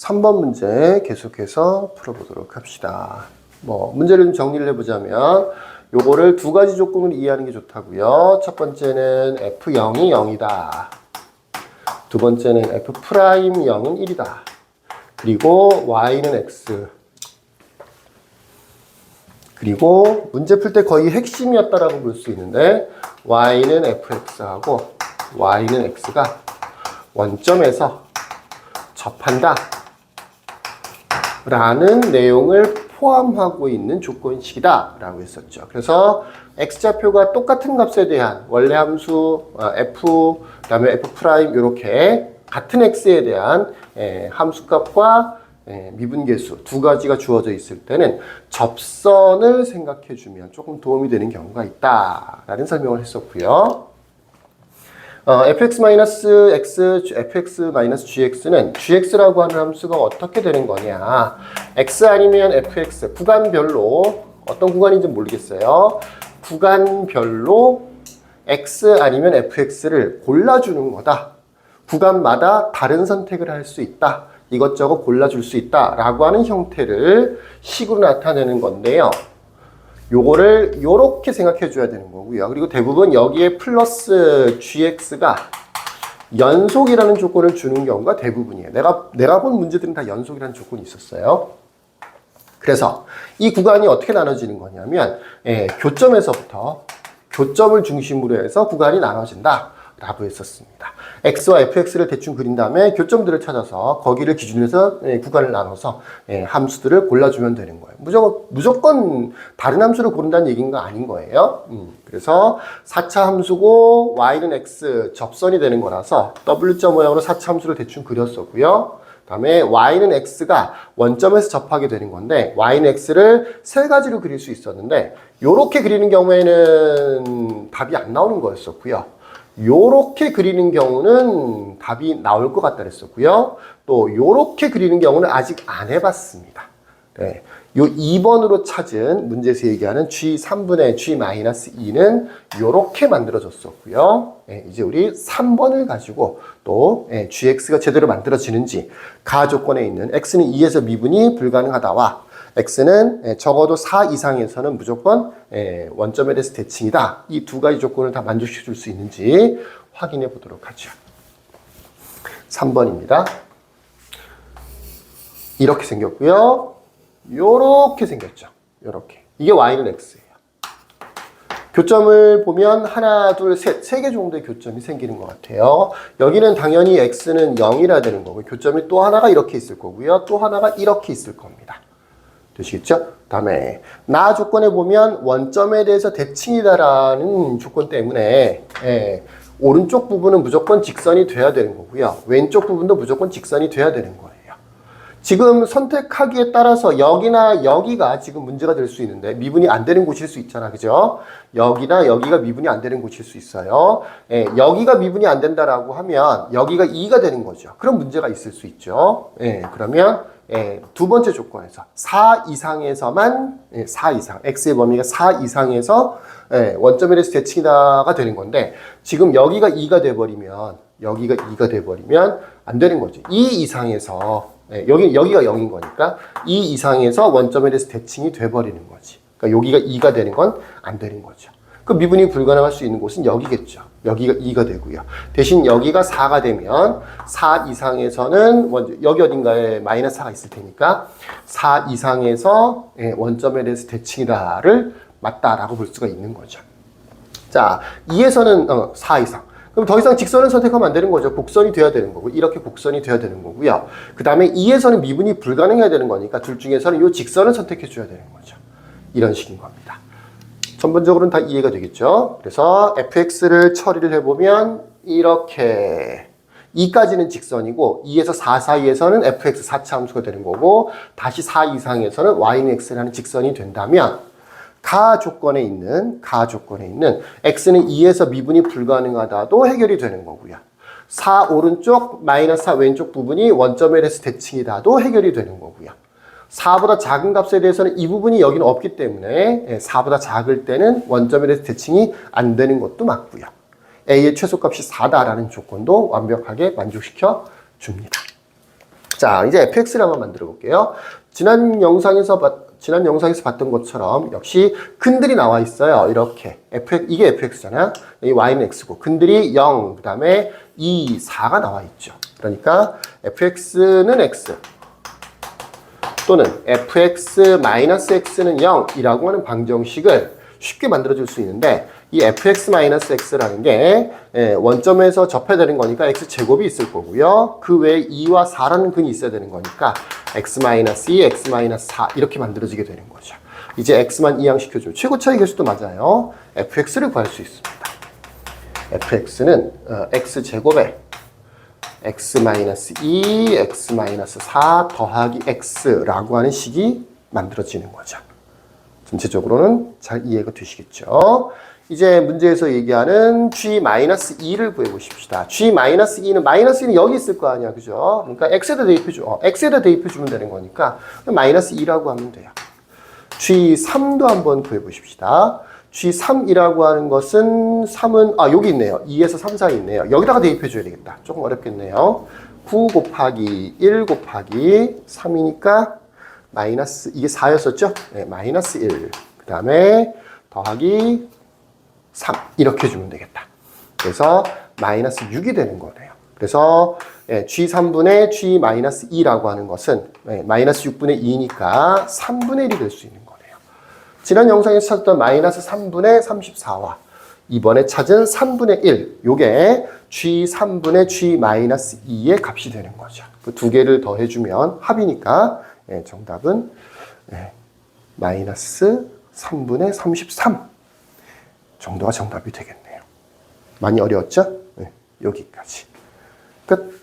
3번 문제 계속해서 풀어보도록 합시다. 문제를 좀 정리를 해보자면 요거를 두 가지 조건을 이해하는 게 좋다고요. 첫 번째는 F0이 0이다. 두 번째는 F'0은 1이다. 그리고 Y는 X. 그리고 문제 풀 때 거의 핵심이었다라고 볼 수 있는데 Y는 FX하고 Y는 X가 원점에서 접한다 라는 내용을 포함하고 있는 조건식이다 라고 했었죠. 그래서 X좌표가 똑같은 값에 대한 원래 함수 F, 그 다음에 F' 이렇게 같은 X에 대한 함수값과 미분계수 두 가지가 주어져 있을 때는 접선을 생각해 주면 조금 도움이 되는 경우가 있다 라는 설명을 했었고요. fx-x, fx-gx는 gx라고 하는 함수가 어떻게 되는 거냐. x 아니면 fx, 구간별로 어떤 구간인지 모르겠어요. 구간별로 x 아니면 fx를 골라주는 거다. 구간마다 다른 선택을 할 수 있다. 이것저것 골라줄 수 있다 라고 하는 형태를 식으로 나타내는 건데요. 요거를 요렇게 생각해 줘야 되는 거고요. 그리고 대부분 여기에 플러스 gx가 연속이라는 조건을 주는 경우가 대부분이에요. 내가 본 문제들은 다 연속이라는 조건이 있었어요. 그래서 이 구간이 어떻게 나눠지는 거냐면 교점에서부터 교점을 중심으로 해서 구간이 나눠진다 라고 했었습니다. x와 fx를 대충 그린 다음에 교점들을 찾아서 거기를 기준으로 해서 구간을 나눠서 함수들을 골라주면 되는 거예요. 무조건 다른 함수를 고른다는 얘기인 거 아닌 거예요. 그래서 4차 함수고 y는 x 접선이 되는 거라서 w자 모양으로 4차 함수를 대충 그렸었고요. 그 다음에 y는 x가 원점에서 접하게 되는 건데 y는 x를 세 가지로 그릴 수 있었는데 요렇게 그리는 경우에는 답이 안 나오는 거였었고요. 요렇게 그리는 경우는 답이 나올 것 같다 그랬었고요. 또 요렇게 그리는 경우는 아직 안 해봤습니다. 네. 요 2번으로 찾은 문제에서 얘기하는 G3분의 G-2는 요렇게 만들어졌었고요. 네, 이제 우리 3번을 가지고 또 GX가 제대로 만들어지는지 가 조건에 있는 X는 2에서 미분이 불가능하다와 X는 적어도 4 이상에서는 무조건 원점에 대해서 대칭이다. 이 두 가지 조건을 다 만족시켜 줄 수 있는지 확인해 보도록 하죠. 3번입니다. 이렇게 생겼고요. 요렇게 생겼죠. 요렇게. 이게 Y는 X예요. 교점을 보면 하나, 둘, 셋, 세 개 정도의 교점이 생기는 것 같아요. 여기는 당연히 X는 0이라 되는 거고 교점이 또 하나가 이렇게 있을 거고요. 또 하나가 이렇게 있을 겁니다. 되시겠죠? 다음에 나 조건에 보면 원점에 대해서 대칭이다라는 조건 때문에 오른쪽 부분은 무조건 직선이 돼야 되는 거고요. 왼쪽 부분도 무조건 직선이 돼야 되는 거예요. 지금 선택하기에 따라서 여기나 여기가 지금 문제가 될 수 있는데 미분이 안 되는 곳일 수 있잖아. 그죠? 여기나 여기가 미분이 안 되는 곳일 수 있어요. 여기가 미분이 안 된다라고 하면 여기가 2가 되는 거죠. 그런 문제가 있을 수 있죠. 그러면 두 번째 조건에서 4 이상에서만 4 이상, x의 범위가 4 이상에서 원점에 대해서 대칭이다가 되는 건데 지금 여기가 2가 돼버리면 여기가 2가 돼버리면 안 되는 거죠. 2 이상에서 여기가 0인 거니까 2 이상에서 원점에 대해서 대칭이 돼버리는 거지. 그러니까 여기가 2가 되는 건 안 되는 거죠. 그 미분이 불가능할 수 있는 곳은 여기겠죠. 여기가 2가 되고요. 대신 여기가 4가 되면 4 이상에서는 여기 어딘가에 마이너스 4가 있을 테니까 4 이상에서 원점에 대해서 대칭이다를 맞다라고 볼 수가 있는 거죠. 자, 2에서는 4 이상. 그럼 더 이상 직선을 선택하면 안 되는 거죠. 곡선이 돼야 되는 거고 이렇게 곡선이 돼야 되는 거고요. 그 다음에 2에서는 미분이 불가능해야 되는 거니까 둘 중에서는 이 직선을 선택해 줘야 되는 거죠. 이런 식인 겁니다. 전반적으로는 다 이해가 되겠죠. 그래서 fx를 처리를 해보면 이렇게 2까지는 직선이고 2에서 4 사이에서는 fx 4차 함수가 되는 거고 다시 4 이상에서는 y는 x라는 직선이 된다면 가 조건에 있는 x는 2에서 미분이 불가능하다도 해결이 되는 거고요. 4 오른쪽 마이너스 4 왼쪽 부분이 원점에 대해서 대칭이다도 해결이 되는 거고요. 4보다 작은 값에 대해서는 이 부분이 여기는 없기 때문에 4보다 작을 때는 원점에 대해서 대칭이 안 되는 것도 맞고요. A의 최소값이 4다라는 조건도 완벽하게 만족시켜 줍니다. 자, 이제 fx를 한번 만들어 볼게요. 지난 영상에서 봤던 것처럼 역시 근들이 나와 있어요. 이렇게. 이게 fx잖아. 이 y는 x고. 근들이 0, 그 다음에 2, 4가 나와 있죠. 그러니까 fx는 x 또는 fx-x는 0이라고 하는 방정식을 쉽게 만들어줄 수 있는데 이 fx-x라는 게 원점에서 접해되는 거니까 x제곱이 있을 거고요. 그 외에 2와 4라는 근이 있어야 되는 거니까 x-2, x-4 이렇게 만들어지게 되는 거죠. 이제 x만 이항시켜줘. 최고 차이 계수도 맞아요. fx를 구할 수 있습니다. fx는 x제곱에 x-2, x-4 더하기 x라고 하는 식이 만들어지는 거죠. 전체적으로는 잘 이해가 되시겠죠? 이제 문제에서 얘기하는 g-2를 구해보십시다. g-2는 마이너스는 여기 있을 거 아니야, 그죠? 그러니까 x에다 대입해줘. x에다 대입해주면 되는 거니까 -2라고 하면 돼요. g3도 한번 구해보십시다. g3이라고 하는 것은 3은 여기 있네요. 2에서 3 사이 있네요. 여기다가 대입해줘야 되겠다. 조금 어렵겠네요. 9 곱하기 1 곱하기 3이니까 마이너스, 이게 4였었죠? 네, 마이너스 1. 그 다음에 더하기 3. 이렇게 해주면 되겠다. 그래서 마이너스 6이 되는 거네요. 그래서 g3분의 g-2라고 하는 것은 마이너스 6분의 2니까 3분의 1이 될 수 있는 거네요. 지난 영상에서 찾았던 마이너스 3분의 34와 이번에 찾은 3분의 1. 요게 g3분의 g-2의 값이 되는 거죠. 그 두 개를 더해주면 합이니까 정답은 마이너스 3분의 33 정도가 정답이 되겠네요. 많이 어려웠죠? 여기까지. 끝.